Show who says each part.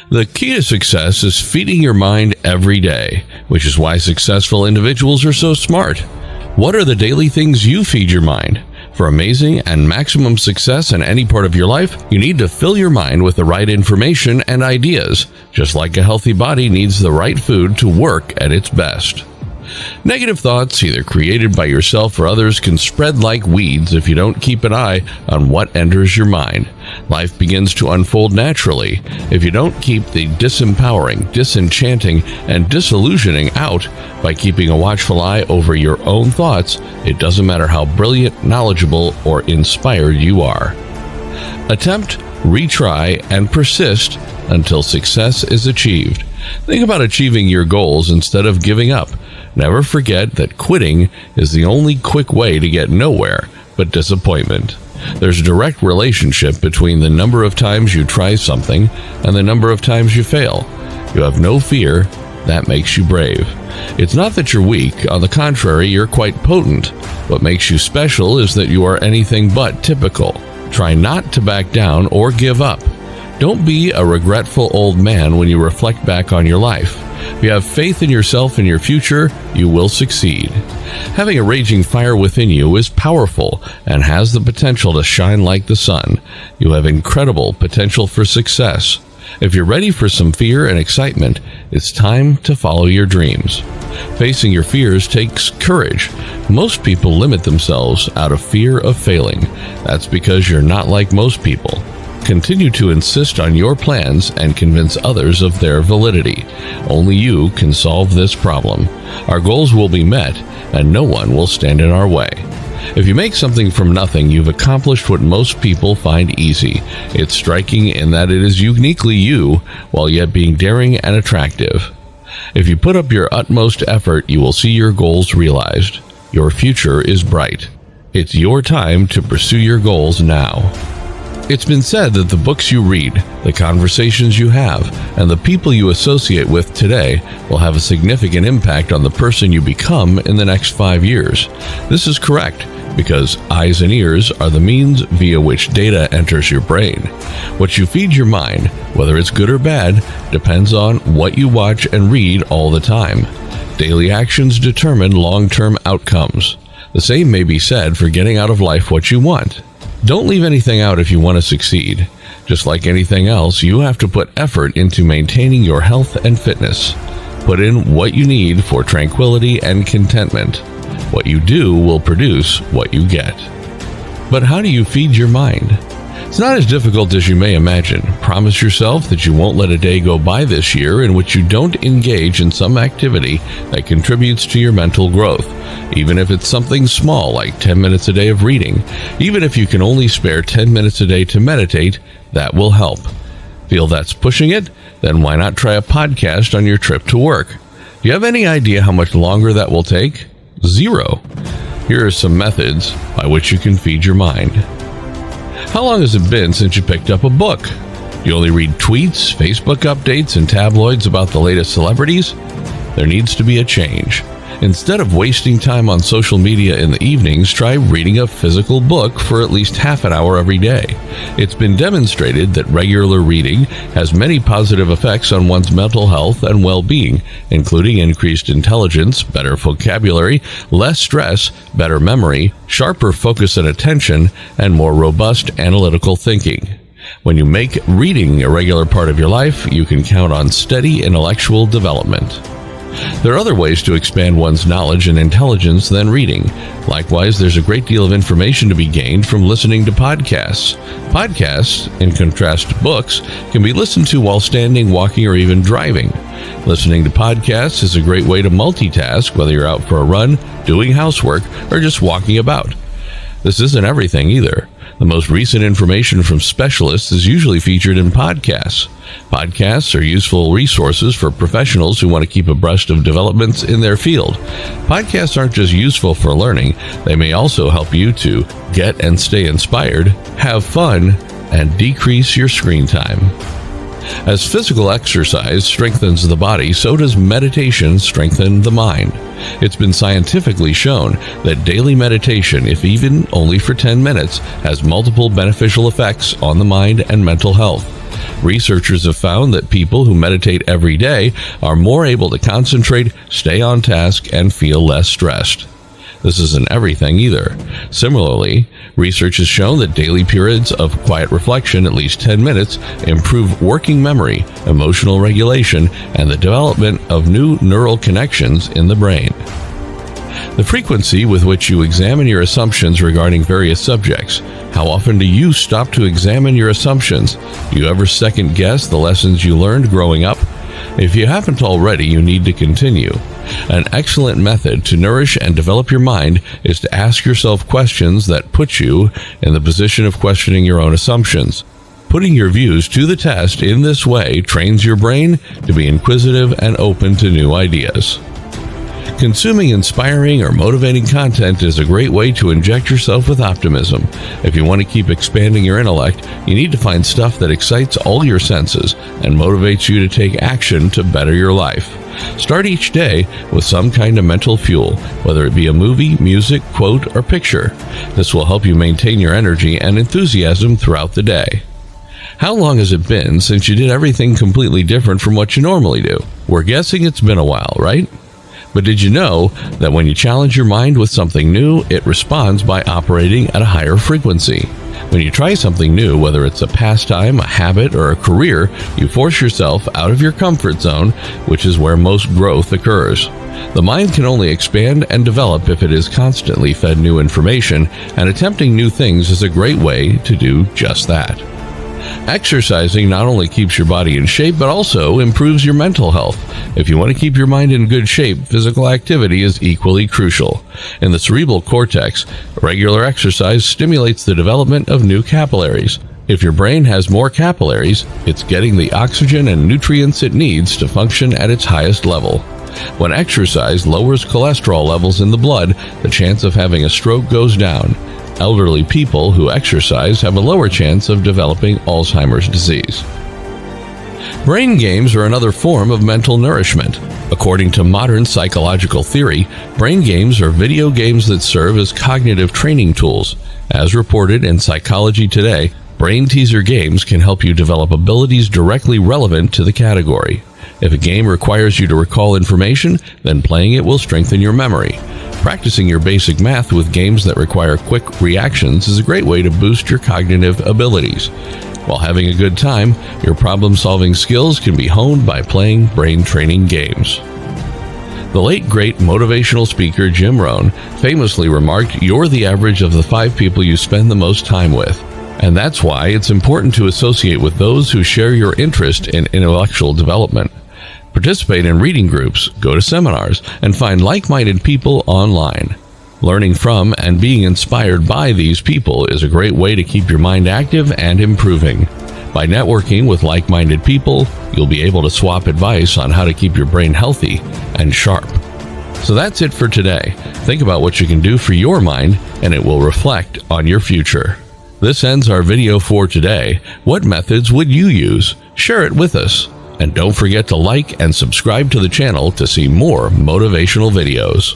Speaker 1: The key to success is feeding your mind every day, which is why successful individuals are so smart. What are the daily things you feed your mind? For amazing and maximum success in any part of your life, you need to fill your mind with the right information and ideas, just like a healthy body needs the right food to work at its best. Negative thoughts, either created by yourself or others, can spread like weeds if you don't keep an eye on what enters your mind. Life begins to unfold naturally if you don't keep the disempowering, disenchanting, and disillusioning out by keeping a watchful eye over your own thoughts. It doesn't matter how brilliant, knowledgeable, or inspired you are. Attempt, retry, and persist until success is achieved. Think about achieving your goals instead of giving up. Never forget that quitting is the only quick way to get nowhere but disappointment. There's a direct relationship between the number of times you try something and the number of times you fail. You have no fear. That makes you brave. It's not that you're weak. On the contrary, you're quite potent. What makes you special is that you are anything but typical. Try not to back down or give up. Don't be a regretful old man when you reflect back on your life. If you have faith in yourself and your future, you will succeed. Having a raging fire within you is powerful and has the potential to shine like the sun. You have incredible potential for success. If you're ready for some fear and excitement, it's time to follow your dreams. Facing your fears takes courage. Most people limit themselves out of fear of failing. That's because you're not like most people. Continue to insist on your plans and convince others of their validity. Only you can solve this problem. Our goals will be met, and no one will stand in our way. If you make something from nothing, you've accomplished what most people find easy. It's striking in that it is uniquely you, while yet being daring and attractive. If you put up your utmost effort, you will see your goals realized. Your future is bright. It's your time to pursue your goals now. It's been said that the books you read, the conversations you have, and the people you associate with today will have a significant impact on the person you become in the next 5 years. This is correct, because eyes and ears are the means via which data enters your brain. What you feed your mind, whether it's good or bad, depends on what you watch and read all the time. Daily actions determine long-term outcomes. The same may be said for getting out of life what you want. Don't leave anything out if you want to succeed. Just like anything else, you have to put effort into maintaining your health and fitness. Put in what you need for tranquility and contentment. What you do will produce what you get. But how do you feed your mind? It's not as difficult as you may imagine. Promise yourself that you won't let a day go by this year in which you don't engage in some activity that contributes to your mental growth. Even if it's something small like 10 minutes a day of reading, even if you can only spare 10 minutes a day to meditate, that will help. Feel that's pushing it? Then why not try a podcast on your trip to work? Do you have any idea how much longer that will take? 0. Here are some methods by which you can feed your mind. How long has it been since you picked up a book? Do you only read tweets, Facebook updates, and tabloids about the latest celebrities? There needs to be a change. Instead of wasting time on social media in the evenings, try reading a physical book for at least half an hour every day. It's been demonstrated that regular reading has many positive effects on one's mental health and well-being, including increased intelligence, better vocabulary, less stress, better memory, sharper focus and attention, and more robust analytical thinking. When you make reading a regular part of your life, you can count on steady intellectual development. There are other ways to expand one's knowledge and intelligence than reading. Likewise, there's a great deal of information to be gained from listening to podcasts. Podcasts, in contrast to books, can be listened to while standing, walking, or even driving. Listening to podcasts is a great way to multitask, whether you're out for a run, doing housework, or just walking about. This isn't everything either. The most recent information from specialists is usually featured in podcasts. Podcasts are useful resources for professionals who want to keep abreast of developments in their field. Podcasts aren't just useful for learning, they may also help you to get and stay inspired, have fun, and decrease your screen time. As physical exercise strengthens the body, so does meditation strengthen the mind. It's been scientifically shown that daily meditation, if even only for 10 minutes, has multiple beneficial effects on the mind and mental health. Researchers have found that people who meditate every day are more able to concentrate, stay on task, and feel less stressed. This isn't everything either. Similarly, research has shown that daily periods of quiet reflection, at least 10 minutes, improve working memory, emotional regulation, and the development of new neural connections in the brain. The frequency with which you examine your assumptions regarding various subjects. How often do you stop to examine your assumptions? Do you ever second guess the lessons you learned growing up? If you haven't already, you need to continue. An excellent method to nourish and develop your mind is to ask yourself questions that put you in the position of questioning your own assumptions. Putting your views to the test in this way trains your brain to be inquisitive and open to new ideas. Consuming inspiring or motivating content is a great way to inject yourself with optimism. If you want to keep expanding your intellect, you need to find stuff that excites all your senses and motivates you to take action to better your life. Start each day with some kind of mental fuel, whether it be a movie, music, quote, or picture. This will help you maintain your energy and enthusiasm throughout the day. How long has it been since you did everything completely different from what you normally do? We're guessing it's been a while, right? But did you know that when you challenge your mind with something new, it responds by operating at a higher frequency? When you try something new, whether it's a pastime, a habit, or a career, you force yourself out of your comfort zone, which is where most growth occurs. The mind can only expand and develop if it is constantly fed new information, and attempting new things is a great way to do just that. Exercising not only keeps your body in shape, but also improves your mental health. If you want to keep your mind in good shape, physical activity is equally crucial. In the cerebral cortex, regular exercise stimulates the development of new capillaries. If your brain has more capillaries, it's getting the oxygen and nutrients it needs to function at its highest level. When exercise lowers cholesterol levels in the blood, the chance of having a stroke goes down. Elderly people who exercise have a lower chance of developing Alzheimer's disease. Brain games are another form of mental nourishment. According to modern psychological theory, brain games are video games that serve as cognitive training tools. As reported in Psychology Today, brain teaser games can help you develop abilities directly relevant to the category. If a game requires you to recall information, then playing it will strengthen your memory. Practicing your basic math with games that require quick reactions is a great way to boost your cognitive abilities. While having a good time, your problem-solving skills can be honed by playing brain-training games. The late great motivational speaker Jim Rohn famously remarked, "You're the average of the 5 people you spend the most time with." And that's why it's important to associate with those who share your interest in intellectual development. Participate in reading groups, go to seminars, and find like-minded people online. Learning from and being inspired by these people is a great way to keep your mind active and improving. By networking with like-minded people, you'll be able to swap advice on how to keep your brain healthy and sharp. So that's it for today. Think about what you can do for your mind, and it will reflect on your future. This ends our video for today. What methods would you use? Share it with us. And don't forget to like and subscribe to the channel to see more motivational videos.